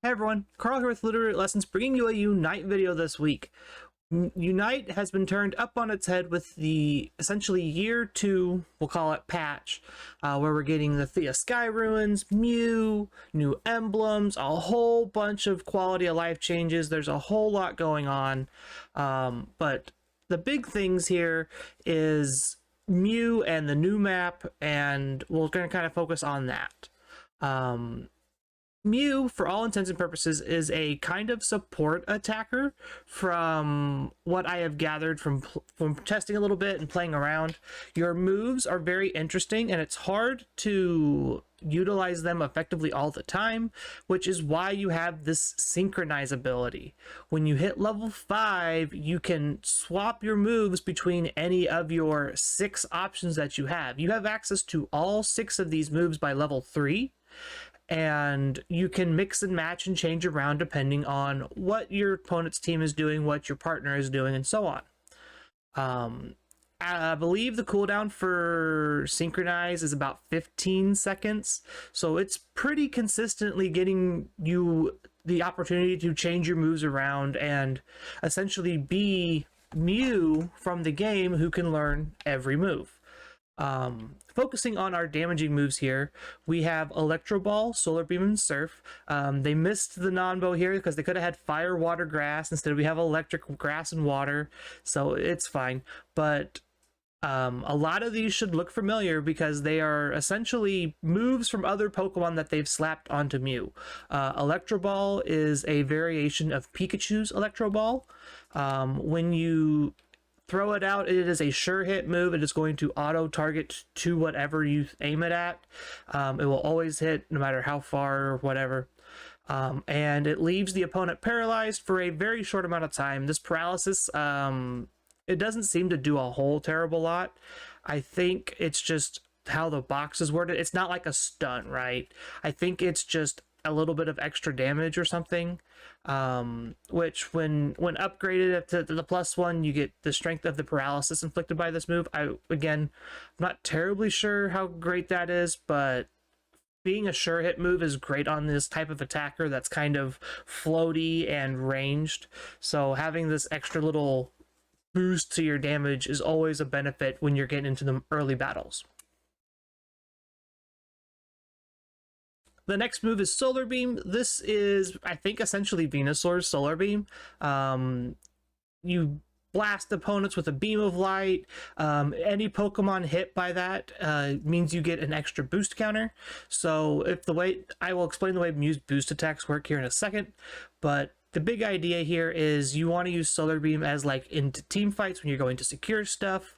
Hey everyone, Carl here with Littleroot Lessons, bringing you a Unite video this week. Unite has been turned up on its head with the essentially year 2, we'll call it patch, where we're getting the Thea Sky Ruins, Mew, new emblems, a whole bunch of quality of life changes. There's a whole lot going on, but the big things here is Mew and the new map, and we're going to kind of focus on that. Mew, for all intents and purposes, is a kind of support attacker from what I have gathered from testing a little bit and playing around. Your moves are very interesting, and it's hard to utilize them effectively all the time, which is why you have this synchronize ability. When you hit level 5, you can swap your moves between any of your 6 options that you have. You have access to all 6 of these moves by level 3. And you can mix and match and change around depending on what your opponent's team is doing, what your partner is doing, and so on. I believe the cooldown for Synchronize is about 15 seconds, so it's pretty consistently getting you the opportunity to change your moves around and essentially be Mew from the game who can learn every move. Focusing on our damaging moves here, we have Electro Ball, Solar Beam, and Surf. They missed the non-bow here because they could have had Fire, Water, Grass. Instead, we have Electric, Grass, and Water, so it's fine. But a lot of these should look familiar because they are essentially moves from other Pokemon that they've slapped onto Mew. Electro Ball is a variation of Pikachu's Electro Ball. When you throw it out, it is a sure hit move. It is going to auto target to whatever you aim it at. It will always hit no matter how far or whatever. And it leaves the opponent paralyzed for a very short amount of time. This paralysis, it doesn't seem to do a whole terrible lot. I think it's just how the box is worded. It's not like a stun, right? I think it's just a little bit of extra damage or something, which when upgraded to the +1, you get the strength of the paralysis inflicted by this move. I'm not terribly sure how great that is, but being a sure hit move is great on this type of attacker that's kind of floaty and ranged. So having this extra little boost to your damage is always a benefit when you're getting into the early battles. The next move is Solar Beam. This is, I think, essentially Venusaur's Solar Beam. You blast opponents with a beam of light. Any Pokemon hit by that means you get an extra boost counter. So I will explain the way Mew's boost attacks work here in a second, but the big idea here is you want to use Solar Beam as like into team fights when you're going to secure stuff.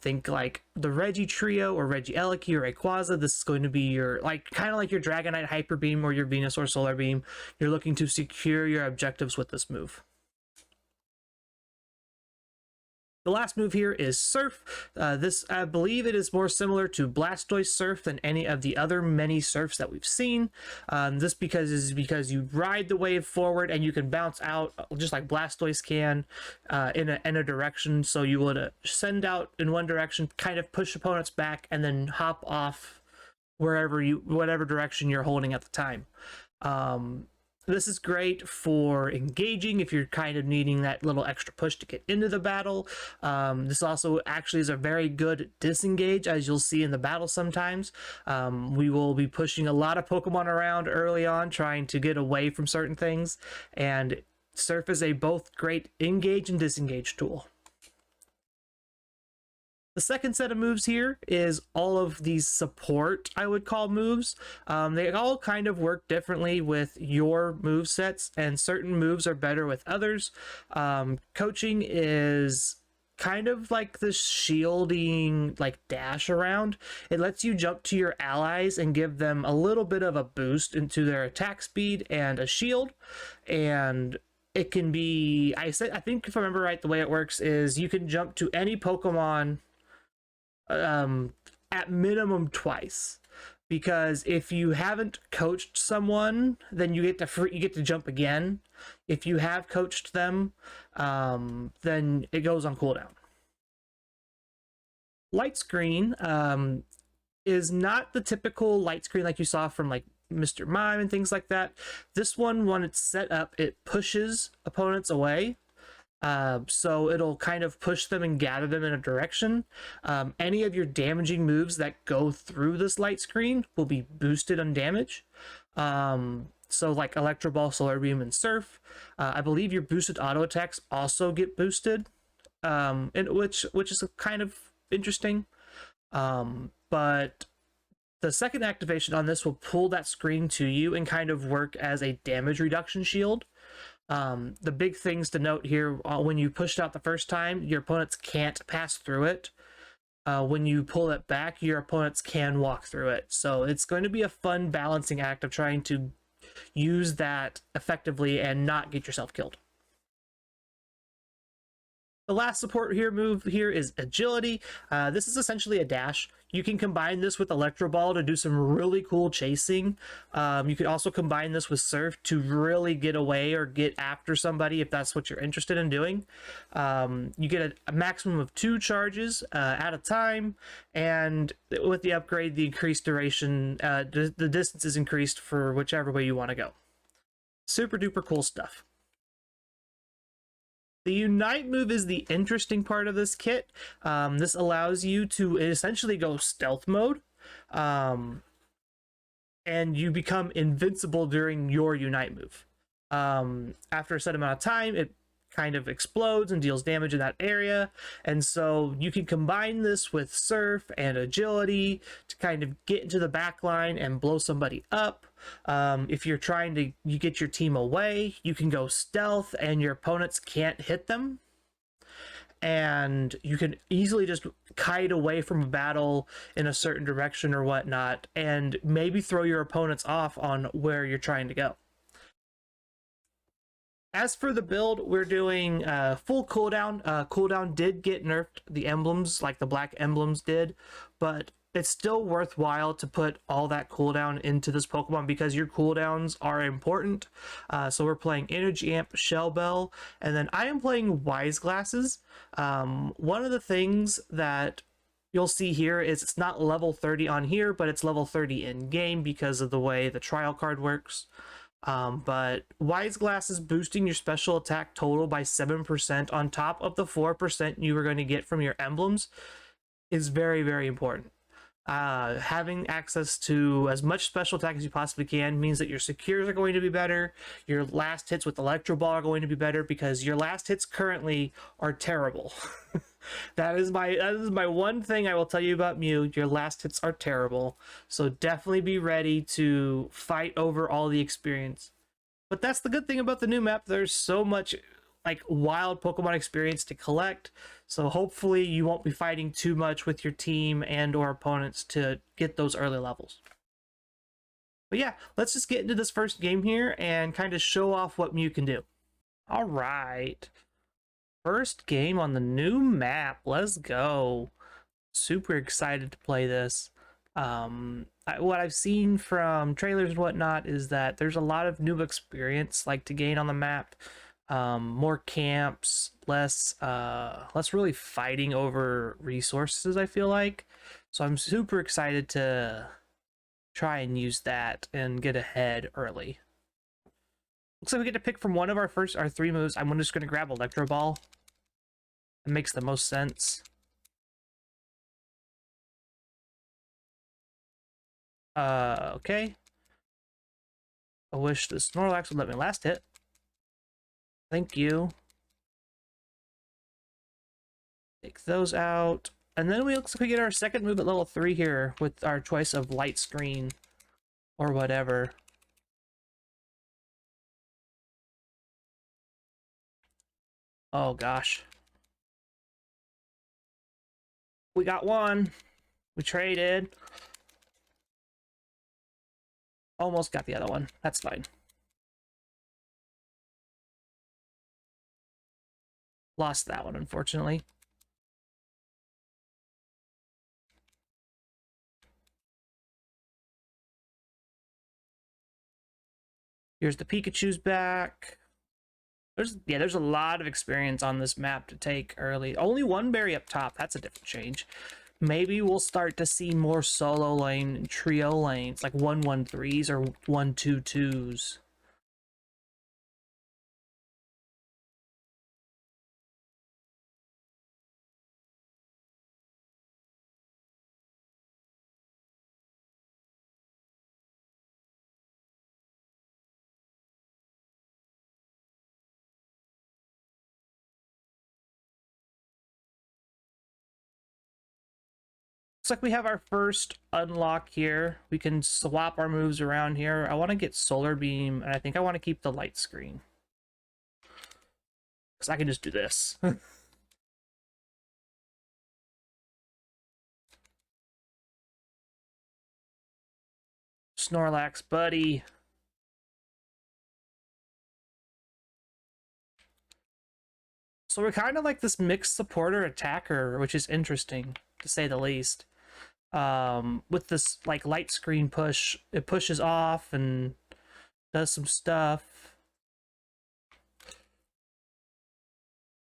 Think like the Reggie Trio or Reggie Eleki or Rayquaza. This is going to be your kind of like your Dragonite Hyper Beam or your Venusaur Solar Beam. You're looking to secure your objectives with this move. The last move here is Surf. This, I believe it is more similar to Blastoise Surf than any of the other many Surfs that we've seen. This is because you ride the wave forward and you can bounce out just like Blastoise can in a direction. So you would send out in one direction, kind of push opponents back, and then hop off whatever direction you're holding at the time. This is great for engaging if you're kind of needing that little extra push to get into the battle. This also actually is a very good disengage, as you'll see in the battle sometimes. We will be pushing a lot of Pokemon around early on, trying to get away from certain things, and Surf is a both great engage and disengage tool. The second set of moves here is all of these support, I would call, moves. They all kind of work differently with your move sets, and certain moves are better with others. Coaching is kind of like the shielding, like dash around. It lets you jump to your allies and give them a little bit of a boost into their attack speed and a shield. And it can be, I think if I remember right, the way it works is you can jump to any Pokemon at minimum twice, because if you haven't coached someone, then you get to jump again. If you have coached them, then it goes on cooldown. Light Screen is not the typical light screen like you saw from like Mr. Mime and things like that. This one, when it's set up, it pushes opponents away. So it'll kind of push them and gather them in a direction. Any of your damaging moves that go through this light screen will be boosted on damage. So like Electro Ball, Solar Beam, and Surf. I believe your boosted auto attacks also get boosted, and which is kind of interesting. But the second activation on this will pull that screen to you and kind of work as a damage reduction shield. The big things to note here, when you push it out the first time, your opponents can't pass through it. When you pull it back, your opponents can walk through it. So it's going to be a fun balancing act of trying to use that effectively and not get yourself killed. The last support here move here is agility. This is essentially a dash. You can combine this with Electro Ball to do some really cool chasing. You could also combine this with Surf to really get away or get after somebody if that's what you're interested in doing. You get a maximum of 2 charges at a time, and with the upgrade, the increased duration, the distance is increased for whichever way you want to go. Super duper cool stuff. The Unite move is the interesting part of this kit. This allows you to essentially go stealth mode, and you become invincible during your Unite move. After a set amount of time, it kind of explodes and deals damage in that area, and so you can combine this with Surf and Agility to kind of get into the back line and blow somebody up. If you're trying to get your team away, you can go stealth and your opponents can't hit them, and you can easily just kite away from a battle in a certain direction or whatnot, and maybe throw your opponents off on where you're trying to go. As for the build, we're doing full cooldown. Cooldown did get nerfed, the emblems, like the black emblems did, but it's still worthwhile to put all that cooldown into this Pokemon because your cooldowns are important. So we're playing Energy Amp, Shell Bell, and then I am playing Wise Glasses. One of the things that you'll see here is it's not level 30 on here, but it's level 30 in game because of the way the trial card works. But Wise Glasses boosting your special attack total by 7% on top of the 4% you were going to get from your emblems is very, very important. Having access to as much special attack as you possibly can means that your secures are going to be better, your last hits with Electro Ball are going to be better, because your last hits currently are terrible. That is my one thing I will tell you about Mew. Your last hits are terrible, so definitely be ready to fight over all the experience. But that's the good thing about the new map. There's so much like wild Pokemon experience to collect, so hopefully you won't be fighting too much with your team and or opponents to get those early levels. But yeah, let's just get into this first game here and kind of show off what Mew can do. All right, first game on the new map. Let's go. Super excited to play this. What I've seen from trailers and whatnot is that there's a lot of new experience like to gain on the map. More camps, less really fighting over resources, I feel like. So I'm super excited to try and use that and get ahead early. Looks like we get to pick from one of our 3 moves. I'm just going to grab Electro Ball. It makes the most sense. Okay. I wish the Snorlax would let me last hit. Thank you. Take those out. And then we looks like we get our second move at level 3 here with our choice of light screen or whatever. Oh gosh. We got one. We traded. Almost got the other one. That's fine. Lost that one, unfortunately. Here's the Pikachu's back. There's a lot of experience on this map to take early. Only one berry up top. That's a different change. Maybe we'll start to see more solo lane and trio lanes, like 1-1-3s or 1-2-2s. Looks like we have our first unlock here. We can swap our moves around here. I want to get Solar Beam, and I think I want to keep the Light Screen. Because I can just do this. Snorlax, buddy. So we're kind of like this mixed supporter attacker, which is interesting, to say the least. With this like light screen push, it pushes off and does some stuff.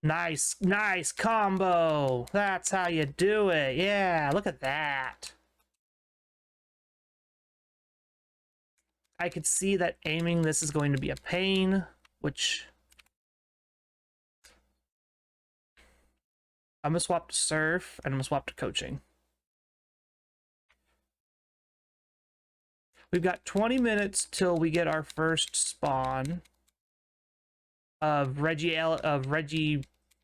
Nice combo. That's how you do it. Yeah, look at that. I could see that aiming this is going to be a pain, which I'm gonna swap to Surf and I'm gonna swap to Coaching. We've got 20 minutes till we get our first spawn of Reggie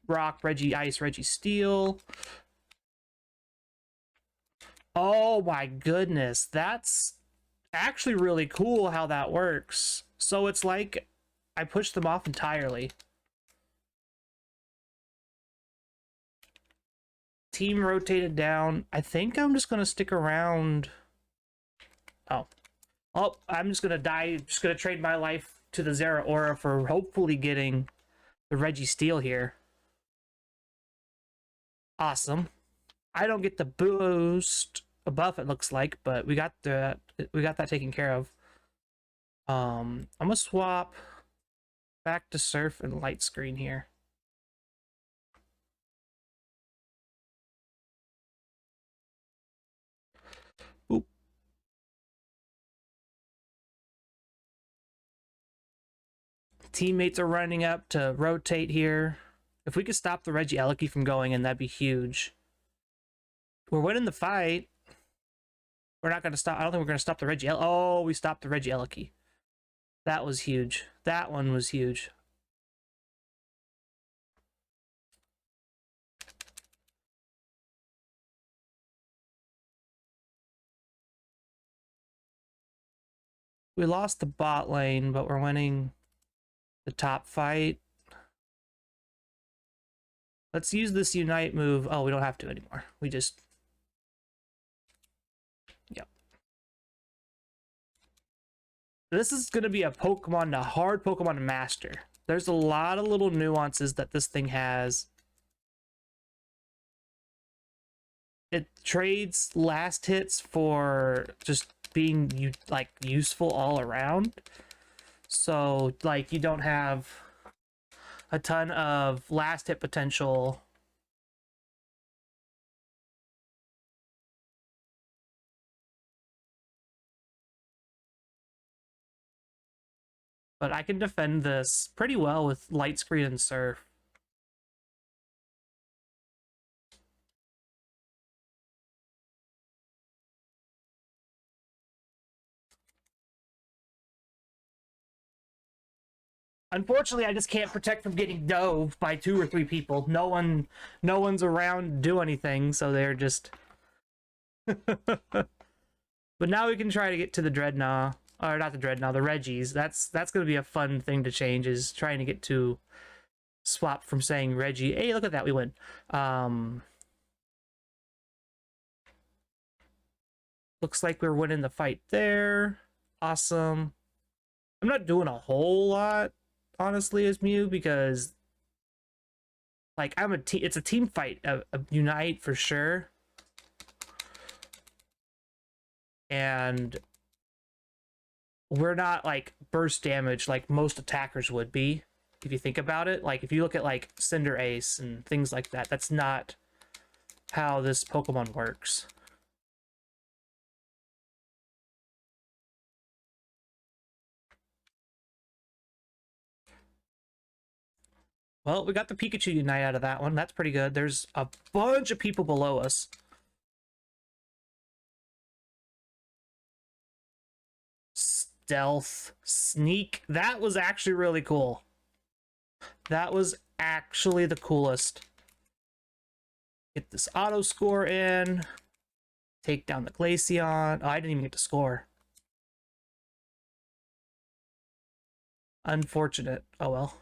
Rock, Reggie Ice, Reggie Steel. Oh my goodness, that's actually really cool how that works. So it's like I pushed them off entirely. Team rotated down. I think I'm just gonna stick around. Oh, I'm just gonna die. Just gonna trade my life to the Zeraora for hopefully getting the Reggie Steel here. Awesome. I don't get the boost buff, it looks like, but we got that taken care of. I'm gonna swap back to Surf and Light Screen here. Oop. Teammates are running up to rotate here. If we could stop the Regieleki from going in, that'd be huge. We're winning the fight. We're not going to stop. I don't think we're going to stop the Regieleki. Oh, we stopped the Regieleki. That was huge. That one was huge. We lost the bot lane, but we're winning the top fight. Let's use this Unite move. Oh, we don't have to anymore. We just... Yep. This is going to be a hard Pokemon to master. There's a lot of little nuances that this thing has. It trades last hits for just being like useful all around. So like you don't have a ton of last hit potential. But I can defend this pretty well with Light Screen and Surf. Unfortunately, I just can't protect from getting dove by 2 or 3 people. No one's around to do anything, so they're just... But now we can try to get to the Dreadnought. Or not the Dreadnought, the Reggies. That's going to be a fun thing to change, is trying to get to swap from saying Reggie. Hey, look at that, we win. Looks like we're winning the fight there. Awesome. I'm not doing a whole lot, honestly, as Mew, because like it's a team fight, a Unite for sure. And we're not like burst damage like most attackers would be, if you think about it. Like if you look at like Cinder Ace and things like that, that's not how this Pokemon works. Well, we got the Pikachu Unite out of that one. That's pretty good. There's a bunch of people below us. Stealth, sneak. That was actually really cool. That was actually the coolest. Get this auto score in. Take down the Glaceon. Oh, I didn't even get to score. Unfortunate. Oh well.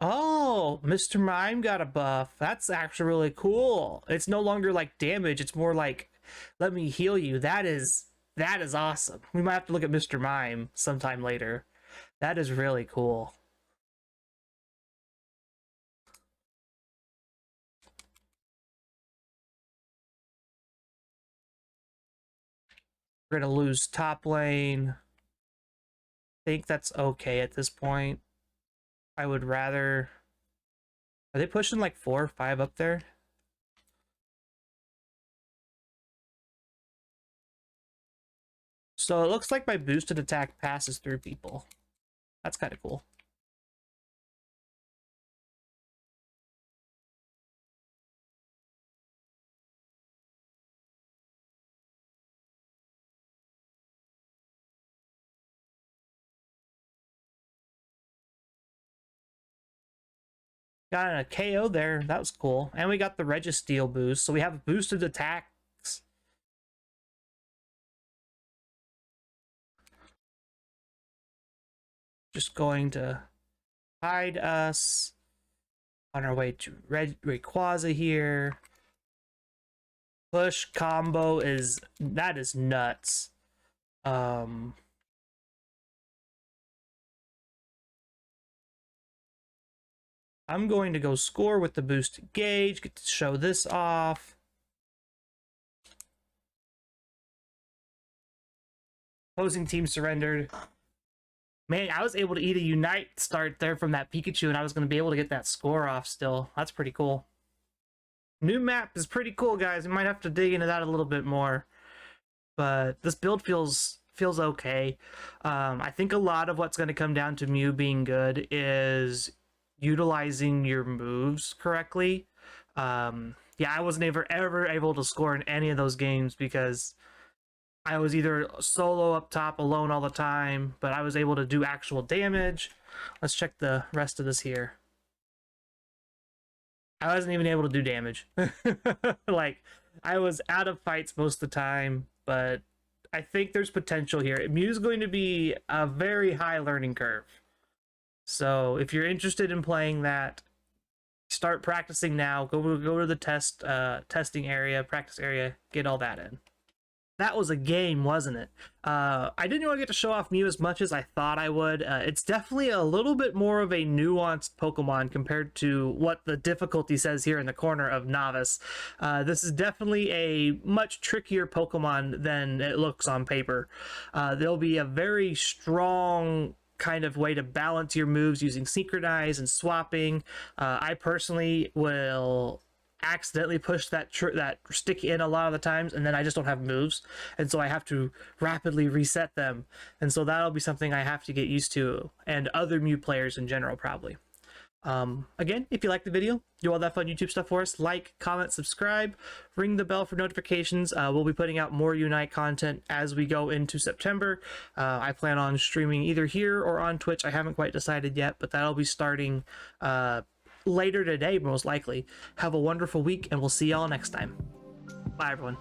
Oh, Mr. Mime got a buff. That's actually really cool. It's no longer like damage. It's more like, let me heal you. That is awesome. We might have to look at Mr. Mime sometime later. That is really cool. We're gonna lose top lane. I think that's okay at this point. I would rather... Are they pushing like 4 or 5 up there? So it looks like my boosted attack passes through people. That's kind of cool. Got a KO there. That was cool. And we got the Registeel boost. So we have boosted attacks. Just going to hide us on our way to Rayquaza here. Push combo is... That is nuts. I'm going to go score with the boosted gauge, get to show this off. Opposing team surrendered. Man, I was able to eat a Unite start there from that Pikachu, and I was going to be able to get that score off still. That's pretty cool. New map is pretty cool, guys. We might have to dig into that a little bit more. But this build feels okay. I think a lot of what's going to come down to Mew being good is utilizing your moves correctly. Yeah, I wasn't ever able to score in any of those games because I was either solo up top alone all the time, but I was able to do actual damage. Let's check the rest of this here. I wasn't even able to do damage. Like, I was out of fights most of the time, but I think there's potential here. Mew's going to be a very high learning curve. So if you're interested in playing that, start practicing now. Go to the testing area, practice area, get all that in. That was a game, wasn't it? I didn't really get to show off Mew as much as I thought I would. It's definitely a little bit more of a nuanced Pokemon compared to what the difficulty says here in the corner of Novice. This is definitely a much trickier Pokemon than it looks on paper. There'll be a very strong kind of way to balance your moves using Synchronize and swapping. I personally will accidentally push that stick in a lot of the times, and then I just don't have moves, and so I have to rapidly reset them, and so that'll be something I have to get used to, and other Mew players in general probably. Again, if you like the video, do all that fun YouTube stuff for us, like, comment, subscribe, ring the bell for notifications. We'll be putting out more Unite content as we go into September. I plan on streaming either here or on Twitch. I haven't quite decided yet, but that'll be starting later today, most likely. Have a wonderful week, and we'll see y'all next time. Bye, everyone.